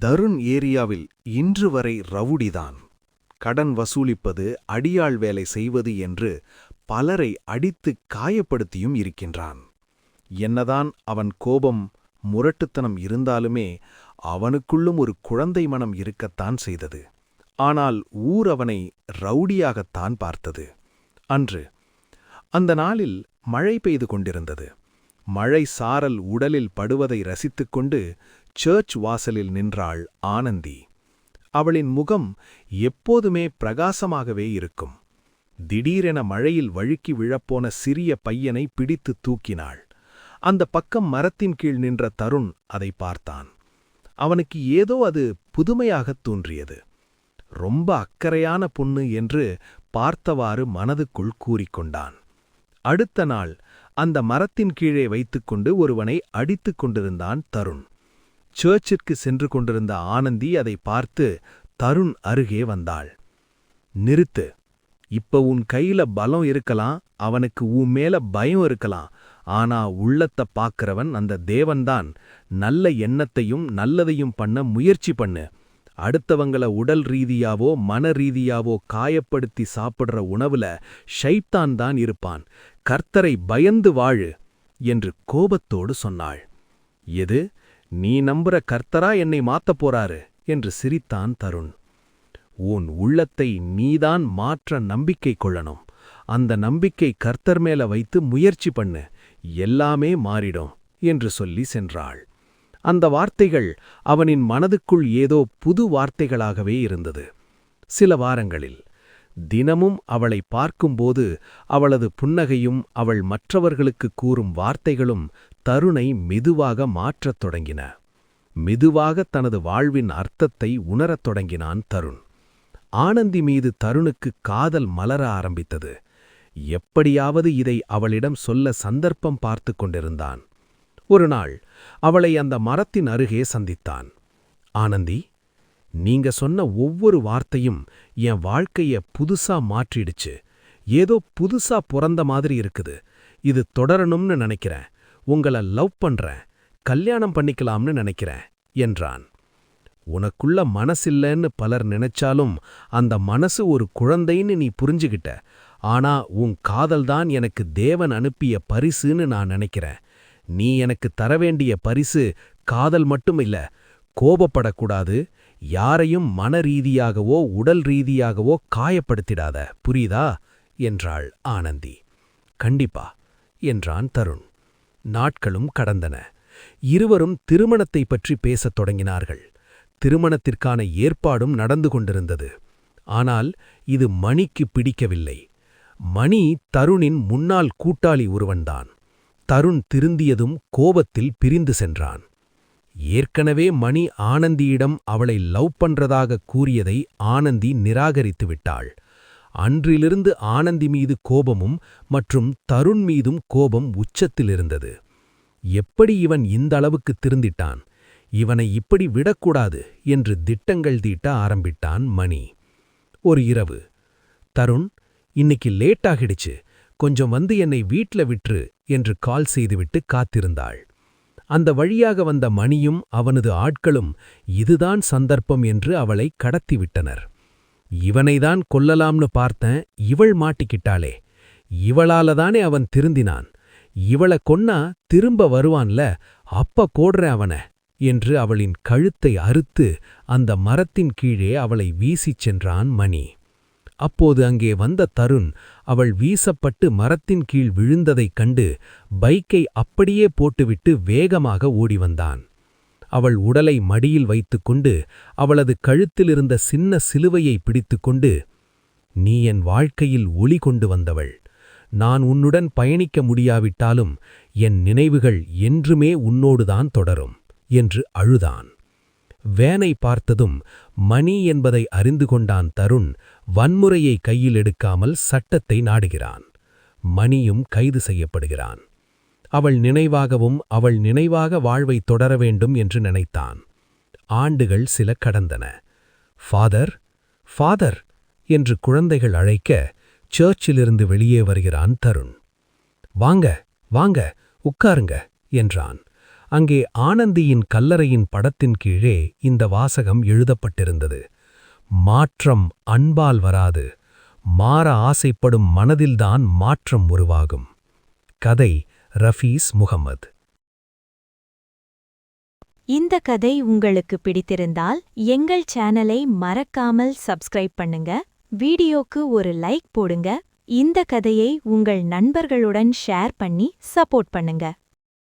தருண் ஏரியாவில் இன்று வரை ரவுடிதான். கடன் வசூலிப்பது, அடியாள் வேலை செய்வது என்று பலரை அடித்துக் காயப்படுத்தியும் இருக்கின்றான். என்னதான் அவன் கோபம், முரட்டுத்தனம் இருந்தாலுமே அவனுக்குள்ளும் ஒரு குழந்தை மனம் இருக்கத்தான் செய்தது. ஆனால் ஊர் அவனை ரவுடியாகத்தான் பார்த்தது. அன்று அந்த நாளில் மழை பெய்து கொண்டிருந்தது. மழை சாரல் உடலில் படுவதை ரசித்துக்கொண்டு சர்ச் வாசலில் நின்றாள் ஆனந்தி. அவளின் முகம் எப்போதுமே பிரகாசமாகவே இருக்கும். திடீரென மழையில் வழுக்கி விழப்போன சிறிய பையனை பிடித்து தூக்கினாள். அந்த பக்கம் மரத்தின் கீழ் நின்ற தருண் அதை பார்த்தான். அவனுக்கு ஏதோ அது புதுமையாகத் தோன்றியது. ரொம்ப அக்கறையான பொண்ணு என்று பார்த்தவாறு மனதுக்குள் கூறிக்கொண்டான். அடுத்த நாள் அந்த மரத்தின் கீழே வைத்துக்கொண்டு ஒருவனை அடித்துக் கொண்டிருந்தான் தருண். சர்ச்சிற்கு சென்று கொண்டிருந்த ஆனந்தி அதை பார்த்து தருண் அருகே வந்தாள். நிறுத்து, இப்ப உன் கையில பலம் இருக்கலாம், அவனுக்கு உன் மேல பயம் இருக்கலாம். ஆனா உள்ளத்த பாக்கிறவன் அந்த தேவன்தான். நல்ல எண்ணத்தையும் நல்லதையும் பண்ண முயற்சி பண்ணு. அடுத்தவங்கள உடல் ரீதியாவோ மன ரீதியாவோ காயப்படுத்தி சாப்பிடுற உணவுல ஷைத்தான் தான் இருப்பான். கர்த்தரை பயந்து வாழு என்று கோபத்தோடு சொன்னாள். எது, நீ நம்புற கர்த்தரா என்னை மாத்தப் போறாரு என்று சிரித்தான் தருண். உன் உள்ளத்தை நீதான் மாற்ற நம்பிக்கை கொள்ளணும். அந்த நம்பிக்கை கர்த்தர் மேல வைத்து முயற்சி பண்ணு, எல்லாமே மாறிடும் என்று சொல்லி சென்றாள். அந்த வார்த்தைகள் அவனின் மனதுக்குள் ஏதோ புது வார்த்தைகளாகவே இருந்தது. சில வாரங்களில் தினமும் அவளை பார்க்கும்போது அவளது புன்னகையும் அவள் மற்றவர்களுக்கு கூறும் வார்த்தைகளும் தருணை மெதுவாக மாற்றத் தொடங்கின. மெதுவாக தனது வாழ்வின் அர்த்தத்தை உணரத் தொடங்கினான் தருண். ஆனந்தி மீது தருணுக்கு காதல் மலர ஆரம்பித்தது. எப்படியாவது இதை அவளிடம் சொல்ல சந்தர்ப்பம் பார்த்து கொண்டிருந்தான். ஒரு நாள் அவளை அந்த மரத்தின் அருகே சந்தித்தான். ஆனந்தி, நீங்க சொன்ன ஒவ்வொரு வார்த்தையும் என் வாழ்க்கைய புதுசா மாற்றிடுச்சு. ஏதோ புதுசா பிறந்த மாதிரி இருக்குது. இது தொடரணும்னு நினைக்கிறேன். உங்கள லவ் பண்றேன், கல்யாணம் பண்ணிக்கலாம்னு நினைக்கிறேன் என்றான். உனக்குள்ள மனசில்லன்னு பலர் நினைச்சாலும் அந்த மனசு ஒரு குழந்தைன்னு நீ புரிஞ்சுகிட்ட. ஆனா உன் காதல்தான் எனக்கு தேவன் அனுப்பிய பரிசுன்னு நான் நினைக்கிறேன். நீ எனக்கு தரவேண்டிய பரிசு காதல் மட்டும் இல்ல. கோபப்படக்கூடாது, யாரையும் மன ரீதியாகவோ உடல் ரீதியாகவோ காயப்படுத்திடாத, புரியுதா என்றாள் ஆனந்தி. கண்டிப்பா என்றான் தருண். நாட்களும் கடந்தன. இருவரும் திருமணத்தை பற்றி பேசத் தொடங்கினார்கள். திருமணத்திற்கான ஏற்பாடும் நடந்து கொண்டிருந்தது. ஆனால் இது மணிக்கு பிடிக்கவில்லை. மணி தருணின் முன்னாள் கூட்டாளி ஒருவன்தான். தருண் திருந்தியதும் கோபத்தில் பிரிந்து சென்றான். ஏற்கனவே மணி ஆனந்தியிடம் அவளை லவ் பண்றதாக கூறியதை ஆனந்தி நிராகரித்து விட்டாள். அன்றிலிருந்து ஆனந்தி மீது கோபமும் மற்றும் தருண் மீதும் கோபம் உச்சத்திலிருந்தது. எப்படி இவன் இந்த அளவுக்கு திருந்திட்டான்? இவனை இப்படி விடக்கூடாது என்று திட்டங்கள் தீட்ட ஆரம்பிட்டான் மணி. ஒரு இரவு, தருண், இன்னைக்கு லேட்டாகிடுச்சு, கொஞ்சம் வந்து என்னை வீட்ல விட்டுரு என்று கால் செய்துவிட்டு காத்திருந்தாள். அந்த வழியாக வந்த மணியும் அவனது ஆட்களும் இதுதான் சந்தர்ப்பம் என்று அவளை கடத்திவிட்டனர். இவனைதான் கொல்லலாம்னு பார்த்தேன், இவள் மாட்டிக்கிட்டாளே. இவளாலதானே அவன் திருந்தினான். இவள கொன்னா திரும்ப வருவான்ல, அப்ப கோடுறேன் அவன என்று அவளின் கழுத்தை அறுத்து அந்த மரத்தின் கீழே அவளை வீசிச் சென்றான் மணி. அப்போது அங்கே வந்த தருண் அவள் வீசப்பட்டு மரத்தின் கீழ் விழுந்ததைக் கண்டு பைக்கை அப்படியே போட்டுவிட்டு வேகமாக ஓடி வந்தான். அவள் உடலை மடியில் வைத்துக்கொண்டு அவளது கழுத்திலிருந்த சின்ன சிலுவையை பிடித்துக்கொண்டு, நீ என் வாழ்க்கையில் ஒளி கொண்டு வந்தவள். நான் உன்னுடன் பயணிக்க முடியாவிட்டாலும் என் நினைவுகள் என்றுமே உன்னோடுதான் தொடரும் என்று அழுதான். வேனை பார்த்ததும் மணி என்பதை அறிந்து கொண்டான் தருண். வன்முறையை கையில் எடுக்காமல் சட்டத்தை நாடுகிறான். மணியும் கைது செய்யப்படுகிறான். அவள் நினைவாகவும் அவள் நினைவாக வாழ்வை தொடர வேண்டும் என்று நினைத்தான். ஆண்டுகள் சில கடந்தன. ஃபாதர், ஃபாதர் என்று குழந்தைகள் அழைக்க சர்ச்சிலிருந்து வெளியே வருகிறான் தருண். வாங்க, வாங்க, உட்காருங்க என்றான். அங்கே ஆனந்தியின் கல்லறையின் படத்தின் கீழே இந்த வாசகம் எழுதப்பட்டிருந்தது. மாற்றம் அன்பால் வராது, மாற ஆசைப்படும் மனதில்தான் மாற்றம் உருவாகும். கதை ரஃபீஸ் முகமது. இந்த கதை உங்களுக்கு பிடித்திருந்தால் எங்கள் சேனலை மறக்காமல் சப்ஸ்கிரைப் பண்ணுங்க, வீடியோக்கு ஒரு லைக் போடுங்க, இந்த கதையை உங்கள் நண்பர்களுடன் ஷேர் பண்ணி சப்போர்ட் பண்ணுங்க.